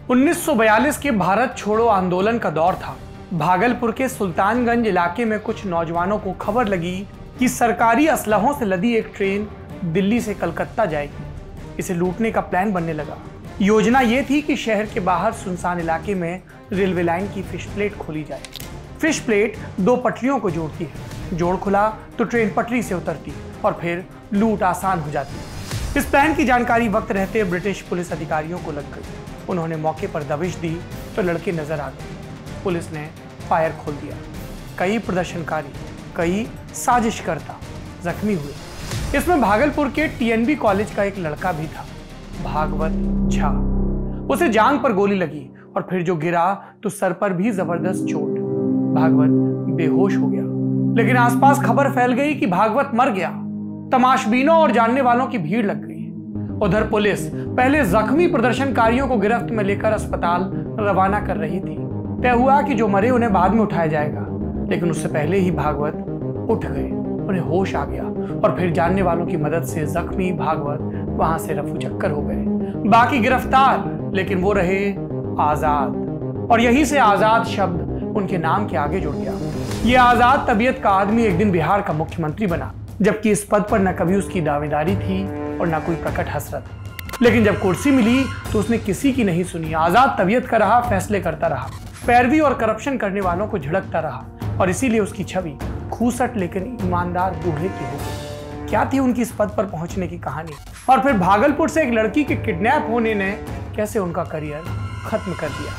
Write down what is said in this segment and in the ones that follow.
1942 के भारत छोड़ो आंदोलन का दौर था। भागलपुर के सुल्तानगंज इलाके में कुछ नौजवानों को खबर लगी कि सरकारी असलहों से लदी एक ट्रेन दिल्ली से कलकत्ता जाएगी। इसे लूटने का प्लान बनने लगा। योजना ये थी कि शहर के बाहर सुनसान इलाके में रेलवे लाइन की फिश प्लेट खोली जाए। फिश प्लेट दो पटरियों को जोड़ती है। जोड़ खुला तो ट्रेन पटरी से उतरती और फिर लूट आसान हो जाती। इस प्लान की जानकारी वक्त रहते ब्रिटिश पुलिस अधिकारियों को लग गई। उन्होंने मौके पर दबिश दी तो लड़के नजर आ गए। पुलिस ने फायर खोल दिया। कई प्रदर्शनकारी, कई साजिशकर्ता जख्मी हुए। इसमें भागलपुर के टीएनबी कॉलेज का एक लड़का भी था, भागवत झा। उसे जांघ पर गोली लगी और फिर जो गिरा तो सर पर भी जबरदस्त चोट। भागवत बेहोश हो गया, लेकिन आसपास खबर फैल गई कि भागवत मर गया। तमाशबीनों और जानने वालों की भीड़ लग गई। उधर पुलिस पहले जख्मी प्रदर्शनकारियों को गिरफ्त में लेकर अस्पताल रवाना कर रही थी। तय हुआ कि जो मरे उन्हें बाद में उठाया जाएगा, लेकिन उससे पहले ही भागवत उठ गए। उन्हें होश आ गया और फिर जानने वालों की मदद से जख्मी भागवत वहां से रफू चक्कर हो गए। बाकी गिरफ्तार, लेकिन वो रहे आजाद। और यहीं से आजाद शब्द उनके नाम के आगे जुड़ गया। ये आजाद तबीयत का आदमी एक दिन बिहार का मुख्यमंत्री बना, जबकि इस पद पर न कभी उसकी दावेदारी थी और न कोई प्रकट हसरत। लेकिन जब कुर्सी मिली तो उसने किसी की नहीं सुनी। आजाद तबीयत का रहा, फैसले करता रहा, पैरवी और करप्शन करने वालों को झिड़कता रहा, और इसीलिए उसकी छवि खूसट लेकिन ईमानदार बूढ़े की हो गई। क्या थी उनकी इस पद पर पहुंचने की कहानी, और फिर भागलपुर से एक लड़की के किडनैप होने ने कैसे उनका करियर खत्म कर दिया,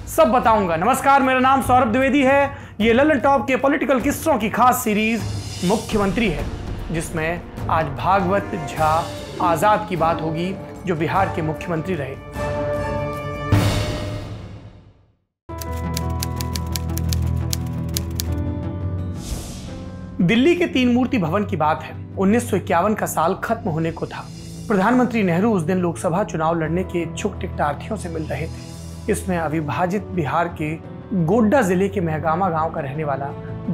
सब बताऊंगा। नमस्कार, मेरा नाम सौरभ द्विवेदी है। ये ललन टॉप के पॉलिटिकल किस्सों की खास सीरीज मुख्यमंत्री है, जिसमें आज भागवत झा आजाद की बात होगी, जो बिहार के मुख्यमंत्री रहे। दिल्ली के तीन मूर्ति भवन की बात है। 1951 का साल खत्म होने को था। प्रधानमंत्री नेहरू उस दिन लोकसभा चुनाव लड़ने के इच्छुक टिकटार्थियों से मिल रहे थे। इसमें अविभाजित बिहार के गोड्डा जिले के महगामा गांव का रहने वाला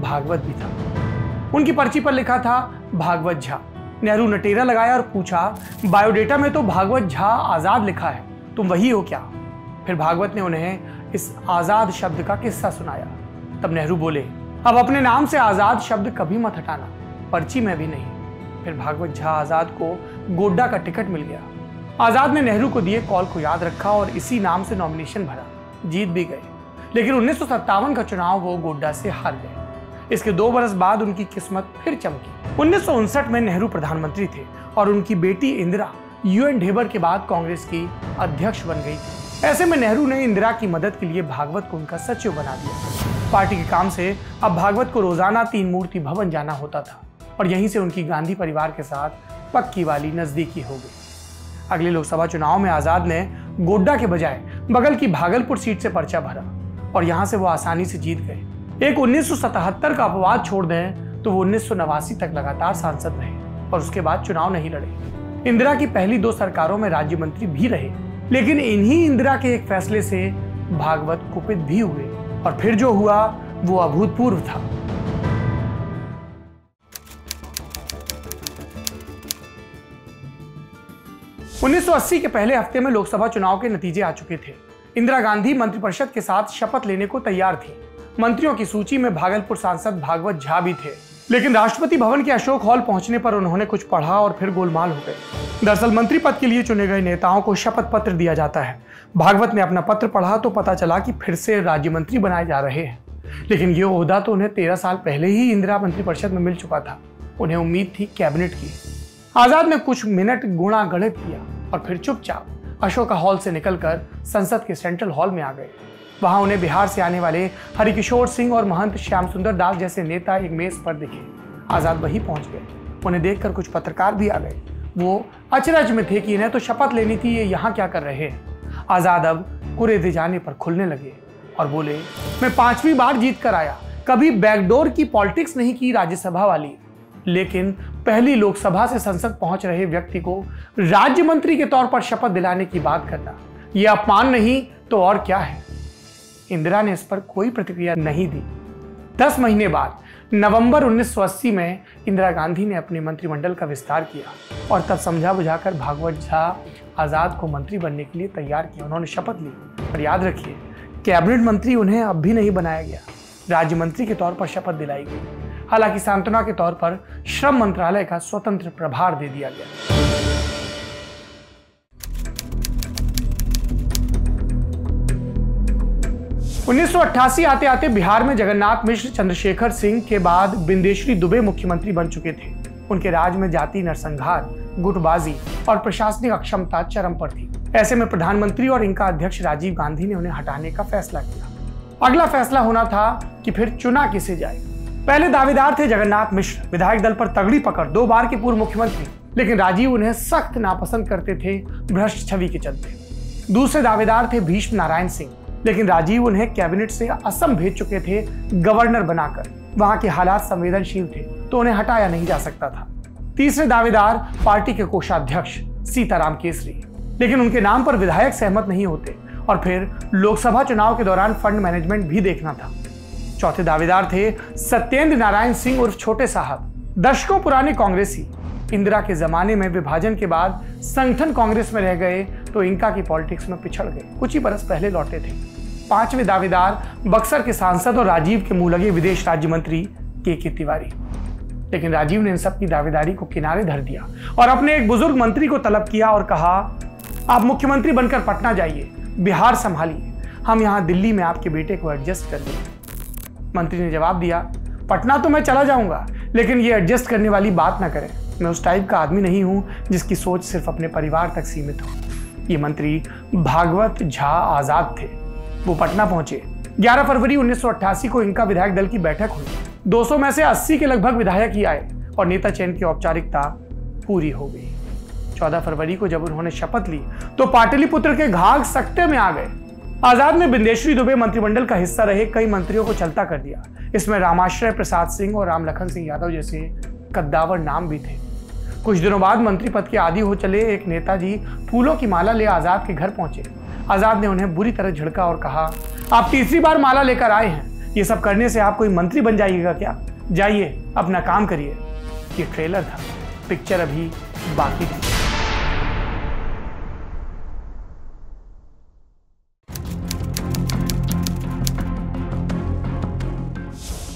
भागवत भी था। उनकी पर्ची पर लिखा था भागवत झा। नेहरू ने टेरा लगाया और पूछा, बायोडेटा में तो भागवत झा आजाद लिखा है, तुम वही हो क्या? फिर भागवत ने उन्हें इस आजाद शब्द का किस्सा सुनाया। तब नेहरू बोले, अब अपने नाम से आजाद शब्द कभी मत हटाना, पर्ची में भी नहीं। फिर भागवत झा आजाद को गोड्डा का टिकट मिल गया। आजाद ने नेहरू को दिए कॉल को याद रखा और इसी नाम से नॉमिनेशन भरा। जीत भी गए, लेकिन 1957 का चुनाव वो गोड्डा से हार गए। इसके 2 बरस बाद उनकी किस्मत फिर चमकी। 1959 में नेहरू प्रधानमंत्री थे और उनकी बेटी इंदिरा यूएन ढेबर के बाद कांग्रेस की अध्यक्ष बन गई थी। ऐसे में नेहरू ने इंदिरा की मदद के लिए भागवत को उनका सचिव बना दिया। पार्टी के काम से अब भागवत को रोजाना तीन मूर्ति भवन जाना होता था और यहीं से उनकी गांधी परिवार के साथ पक्की वाली नजदीकी हो गई। अगले लोकसभा चुनाव में आजाद ने गोड्डा के बजाय बगल की भागलपुर सीट से पर्चा भरा और यहां से वो आसानी से जीत गए। एक 1977 का अपवाद छोड़ दें तो वो 1989 तक लगातार सांसद रहे और उसके बाद चुनाव नहीं लड़े। इंदिरा की पहली 2 सरकारों में राज्य मंत्री भी रहे, लेकिन इन्हीं इंदिरा के एक फैसले से भागवत कुपित भी हुए और फिर जो हुआ वो अभूतपूर्व था। उन्नीस 1980 के पहले हफ्ते में लोकसभा चुनाव के नतीजे आ चुके थे। इंदिरा गांधी मंत्रिपरिषद के साथ शपथ लेने को तैयार थी। मंत्रियों की सूची में भागलपुर सांसद भागवत झा भी थे, लेकिन राष्ट्रपति भवन के अशोक हॉल पहुंचने पर उन्होंने कुछ पढ़ा और फिर गोलमाल हो गए। दरअसल मंत्री पद के लिए चुने गए नेताओं को शपथ पत्र दिया जाता है। भागवत ने अपना पत्र पढ़ा तो पता चला कि फिर से राज्य मंत्री बनाए जा रहे हैं, लेकिन ये ओहदा तो उन्हें 13 साल पहले ही इंदिरा मंत्रिपरिषद में मिल चुका था। उन्हें उम्मीद थी कैबिनेट की। आजाद ने कुछ मिनट गुणा गणित किया और फिर चुपचाप अशोका हॉल से निकलकर संसद के सेंट्रल हॉल में आ गए। वहां उन्हें बिहार से आने वाले हरिकिशोर सिंह और महंत श्याम सुंदर दास जैसे नेता एक मेज पर दिखे। आजाद वहीं पहुंच गए। उन्हें देखकर कुछ पत्रकार भी आ गए। वो अचरज में थे कि इन्हें तो शपथ लेनी थी, ये यहाँ क्या कर रहे हैं। आजाद अब कुरेदे जाने पर खुलने लगे और बोले, मैं 5वीं बार जीत कर आया, कभी बैकडोर की पॉलिटिक्स नहीं की राज्यसभा वाली, लेकिन पहली लोकसभा से संसद पहुंच रहे व्यक्ति को राज्य मंत्री के तौर पर शपथ दिलाने की बात करना यह अपमान नहीं तो और क्या है। इंदिरा ने इस पर कोई प्रतिक्रिया नहीं दी। 10 महीने बाद नवंबर 1980 में इंदिरा गांधी ने अपने मंत्रिमंडल का विस्तार किया और तब समझा बुझाकर भागवत झा आजाद को मंत्री बनने के लिए तैयार किया। उन्होंने शपथ ली और याद रखिए, कैबिनेट मंत्री उन्हें अब भी नहीं बनाया गया, राज्य मंत्री के तौर पर शपथ दिलाई गई। हालांकि सांत्वना के तौर पर श्रम मंत्रालय का स्वतंत्र प्रभार दे दिया गया। 1988 आते आते बिहार में जगन्नाथ मिश्र चंद्रशेखर सिंह के बाद बिंदेश्वरी दुबे मुख्यमंत्री बन चुके थे। उनके राज में जाति नरसंहार, गुटबाजी और प्रशासनिक अक्षमता चरम पर थी। ऐसे में प्रधानमंत्री और इनका अध्यक्ष राजीव गांधी ने उन्हें हटाने का फैसला किया। अगला फैसला होना था कि फिर चुना किसे जाए। पहले दावेदार थे जगन्नाथ मिश्र, विधायक दल पर तगड़ी पकड़, 2 बार के पूर्व मुख्यमंत्री, लेकिन राजीव उन्हें सख्त नापसंद करते थे भ्रष्ट छवि के चलते। दूसरे दावेदार थे भीष्म नारायण सिंह, लेकिन राजीव उन्हें कैबिनेट से असम भेज चुके थे गवर्नर बनाकर। वहां के हालात संवेदनशील थे तो उन्हें हटाया नहीं जा सकता था। तीसरे दावेदार पार्टी के कोषाध्यक्ष सीताराम केसरी, लेकिन उनके नाम पर विधायक सहमत नहीं होते और फिर लोकसभा चुनाव के दौरान फंड मैनेजमेंट भी देखना था। चौथे दावेदार थे सत्येंद्र नारायण सिंह उर्फ छोटे साहब, दशकों पुराने कांग्रेसी। इंदिरा के जमाने में विभाजन के बाद संगठन कांग्रेस में रह गए तो इनका की पॉलिटिक्स में पिछड़ गए, कुछ ही बरस पहले लौटे थे। पांचवें दावेदार बक्सर के सांसद और राजीव के मुंह लगे विदेश राज्य मंत्री के तिवारी, लेकिन राजीव ने इन सब की दावेदारी को किनारे धर दिया और अपने एक बुजुर्ग मंत्री को तलब किया और कहा, आप मुख्यमंत्री बनकर पटना जाइए, बिहार संभालिए, हम यहां दिल्ली में आपके बेटे को एडजस्ट कर देंगे। मंत्री ने जवाब दिया, पटना तो मैं चला जाऊंगा, लेकिन ये एडजस्ट करने वाली बात ना करें, मैं उस टाइप का आदमी नहीं हूं जिसकी सोच सिर्फ अपने परिवार तक सीमित हो। ये मंत्री भागवत झा आजाद थे। वो पटना पहुंचे। 11 फरवरी 1988 को इनका विधायक दल की बैठक हुई। 200 में से 80 के लगभग विधायक ही आए और नेता चयन की औपचारिकता पूरी हो गई। 14 फरवरी को जब उन्होंने शपथ ली तो पाटलिपुत्र के घाघ सकते में आ गए। आजाद ने बिंदेश्वरी दुबे मंत्रिमंडल का हिस्सा रहे कई मंत्रियों को चलता कर दिया। इसमें रामाश्रय प्रसाद सिंह और रामलखन सिंह यादव जैसे कद्दावर नाम भी थे। कुछ दिनों बाद मंत्री पद के आदी हो चले एक नेताजी फूलों की माला ले आजाद के घर पहुंचे। आजाद ने उन्हें बुरी तरह झिड़का और कहा, आप तीसरी बार माला लेकर आए हैं, ये सब करने से आप कोई मंत्री बन जाइएगा क्या? जाइए अपना काम करिए। ये ट्रेलर था, पिक्चर अभी बाकी थी।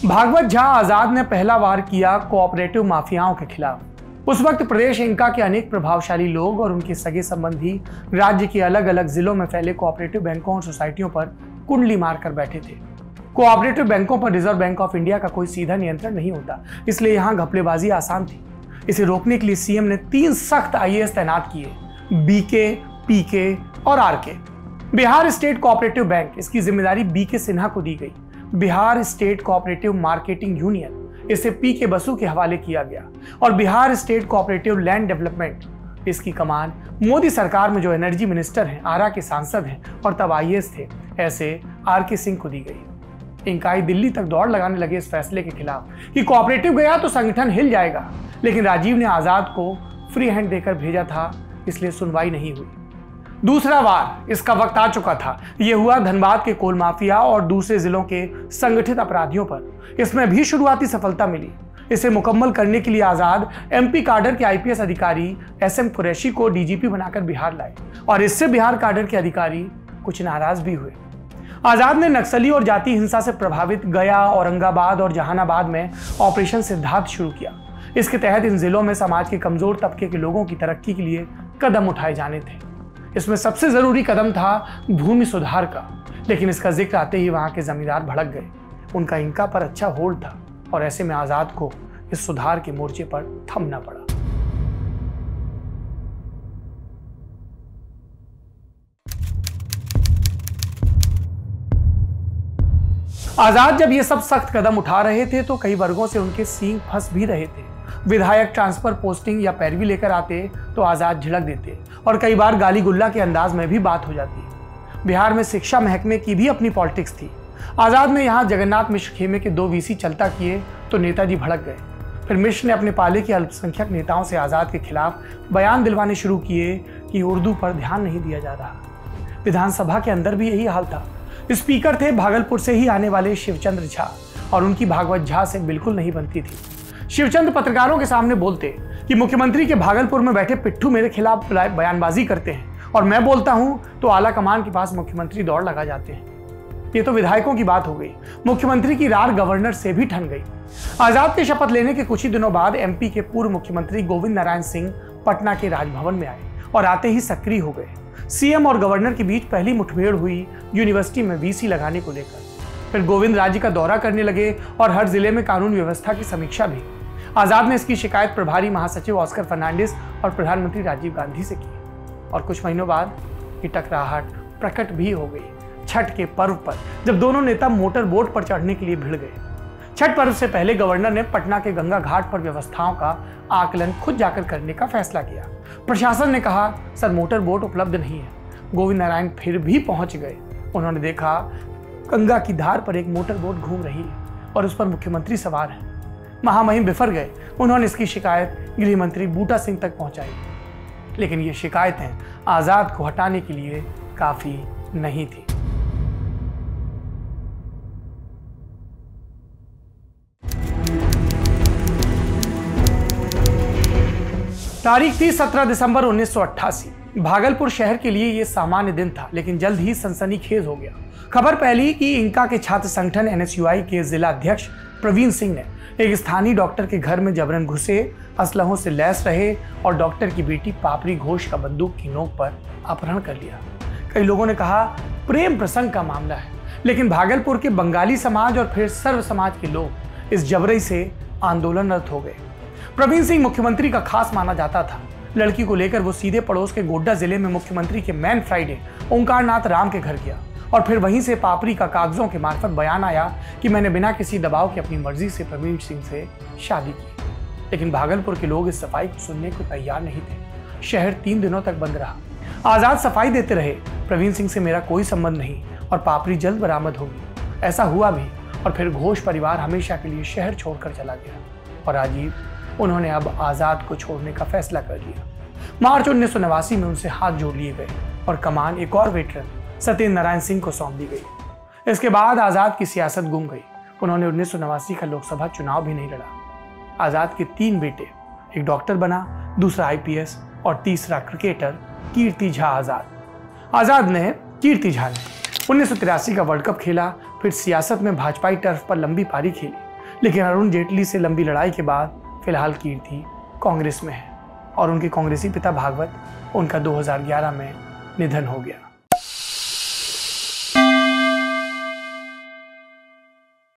भागवत झा आजाद ने पहला वार किया कोऑपरेटिव माफियाओं के खिलाफ। उस वक्त प्रदेश इंका के अनेक प्रभावशाली लोग और उनके सगे संबंधी राज्य के अलग अलग जिलों में फैले कोऑपरेटिव बैंकों और सोसाइटियों पर कुंडली मारकर बैठे थे। कोऑपरेटिव बैंकों पर रिजर्व बैंक ऑफ इंडिया का कोई सीधा नियंत्रण नहीं होता, इसलिए यहां घपलेबाजी आसान थी। इसे रोकने के लिए सीएम ने 3 सख्त आईएएस तैनात किए, बीके, पीके और RK. Bihar state cooperative bank, इसकी जिम्मेदारी बीके सिन्हा को दी गई। Bihar state cooperative marketing union, इसे पीके बसु के हवाले किया गया। और Bihar state cooperative land development, इसकी कमान मोदी सरकार में जो एनर्जी मिनिस्टर हैं, आरा के सांसद हैं और तब आईएएस थे, ऐसे आरके सिंह को दी गई। इंकाई दिल्ली तक दौड़ लगाने लगे इस फैसले के खिलाफ कि कोऑपरेटिव गया तो संगठन हिल जाएगा, लेकिन राजीव ने आजाद को फ्री हैंड देकर भेजा था, इसलिए सुनवाई नहीं हुई। दूसरा वार, इसका वक्त आ चुका था। यह हुआ धनबाद के कोल माफिया और दूसरे जिलों के संगठित अपराधियों पर। इसमें भी शुरुआती सफलता मिली। इसे मुकम्मल करने के लिए आजाद एमपी काडर के आईपीएस अधिकारी एसएम कुरैशी को डीजीपी बनाकर बिहार लाए और इससे बिहार काडर के अधिकारी कुछ नाराज भी हुए। आजाद ने नक्सली और जाति हिंसा से प्रभावित गया, औरंगाबाद और जहानाबाद में ऑपरेशन सिद्धार्थ शुरू किया। इसके तहत इन जिलों में समाज के कमजोर तबके के लोगों की तरक्की के लिए कदम उठाए जाने थे। इसमें सबसे जरूरी कदम था भूमि सुधार का, लेकिन इसका जिक्र आते ही वहां के जमींदार भड़क गए। उनका इंका पर अच्छा होल्ड था और ऐसे में आजाद को इस सुधार के मोर्चे पर थमना पड़ा। आजाद जब ये सब सख्त कदम उठा रहे थे तो कई वर्गों से उनके सींग फंस भी रहे थे। विधायक ट्रांसफर, पोस्टिंग या पैरवी लेकर आते तो आजाद झिड़क देते और कई बार गाली गुल्ला के अंदाज में भी बात हो जाती। बिहार में शिक्षा महकमे की भी अपनी पॉलिटिक्स थी। आजाद ने यहाँ जगन्नाथ मिश्र खेमे के 2 वीसी चलता किए तो नेताजी भड़क गए। फिर मिश्र ने अपने पाले के अल्पसंख्यक नेताओं से आजाद के खिलाफ बयान दिलवाने शुरू किए कि उर्दू पर ध्यान नहीं दिया जा रहा। विधानसभा के अंदर भी यही हाल था। स्पीकर थे भागलपुर से ही आने वाले शिवचंद्र झा और उनकी भागवत झा से बिल्कुल नहीं बनती थी। शिवचंद्र पत्रकारों के सामने बोलते कि मुख्यमंत्री के भागलपुर में बैठे पिट्ठू मेरे खिलाफ बयानबाजी करते हैं, और मैं बोलता हूं तो आला कमान के पास मुख्यमंत्री दौड़ लगा जाते हैं। ये तो विधायकों की बात हो गई, मुख्यमंत्री की रार गवर्नर से भी ठन गई। आजाद के शपथ लेने के कुछ ही दिनों बाद एमपी के पूर्व मुख्यमंत्री गोविंद नारायण सिंह पटना के राजभवन में आए और आते ही सक्रिय हो गए। सीएम और गवर्नर के बीच पहली मुठभेड़ हुई यूनिवर्सिटी में वीसी लगाने को लेकर। फिर गोविंद राज्य का दौरा करने लगे और हर जिले में कानून व्यवस्था की समीक्षा भी। आजाद ने इसकी शिकायत प्रभारी महासचिव ऑस्कर फर्नांडिस और प्रधानमंत्री राजीव गांधी से की और कुछ महीनों बाद ये टकराहट प्रकट भी हो गई छठ के पर्व पर, जब दोनों नेता मोटर बोट पर चढ़ने के लिए भिड़ गए। छठ पर्व से पहले गवर्नर ने पटना के गंगा घाट पर व्यवस्थाओं का आकलन खुद जाकर करने का फैसला किया। प्रशासन ने कहा, सर मोटर बोट उपलब्ध नहीं है। गोविंद नारायण फिर भी पहुंच गए। उन्होंने देखा गंगा की धार पर एक मोटर बोट घूम रही है और उस पर मुख्यमंत्री सवार है। महामहिम बिफर गए। उन्होंने इसकी शिकायत गृह मंत्री बूटा सिंह तक पहुंचाई, लेकिन ये शिकायतें आजाद को हटाने के लिए काफी नहीं थी। तारीख थी 17 दिसंबर 1988। भागलपुर शहर के लिए यह सामान्य दिन था, लेकिन जल्द ही सनसनीखेज हो गया। खबर फैली कि इंका के छात्र संगठन एनएसयूआई के जिला अध्यक्ष प्रवीण सिंह ने एक स्थानीय डॉक्टर के घर में जबरन घुसे, असलहों से लैस रहे और डॉक्टर की बेटी पापरी घोष का बंदूक की नोक पर अपहरण कर लिया। कई लोगों ने कहा प्रेम प्रसंग का मामला है, लेकिन भागलपुर के बंगाली समाज और फिर सर्व समाज के लोग इस जबरई से आंदोलनरत हो गए। प्रवीण सिंह मुख्यमंत्री का खास माना जाता था। लड़की को लेकर वो सीधे पड़ोस के गोड्डा जिले में मुख्यमंत्री के मैन फ्राइडे ओंकारनाथ राम के घर गया और फिर वहीं से पापरी का कागजों के मार्फत बयान आया कि मैंने बिना किसी दबाव के अपनी मर्जी से प्रवीण सिंह से शादी की। लेकिन भागलपुर के लोग इस सफाई को सुनने को तैयार नहीं थे। शहर 3 दिनों तक बंद रहा। आजाद सफाई देते रहे, प्रवीण सिंह से मेरा कोई संबंध नहीं और पापरी जल्द बरामद होगी। ऐसा हुआ भी और फिर घोष परिवार हमेशा के लिए शहर छोड़कर चला गया और राजीव उन्होंने अब आजाद को छोड़ने का फैसला कर लिया। मार्च 1989 में उनसे हाथ जोड़ लिए गए और कमान एक और वेटरन सत्येंद्र नारायण सिंह को सौंप दी गई। इसके बाद आजाद की सियासत गुम गई। उन्होंने 1989 का लोकसभा चुनाव भी नहीं लड़ा। आजाद के 3 बेटे, एक डॉक्टर बना, दूसरा आईपीएस और तीसरा क्रिकेटर कीर्ति झा आजाद ने 1983 का वर्ल्ड कप खेला, फिर सियासत में भाजपाई टर्फ पर लंबी पारी खेली, लेकिन अरुण जेटली से लंबी लड़ाई के बाद फिलहाल कीर्ति कांग्रेस में है और उनके कांग्रेसी पिता भागवत, उनका 2011 में निधन हो गया।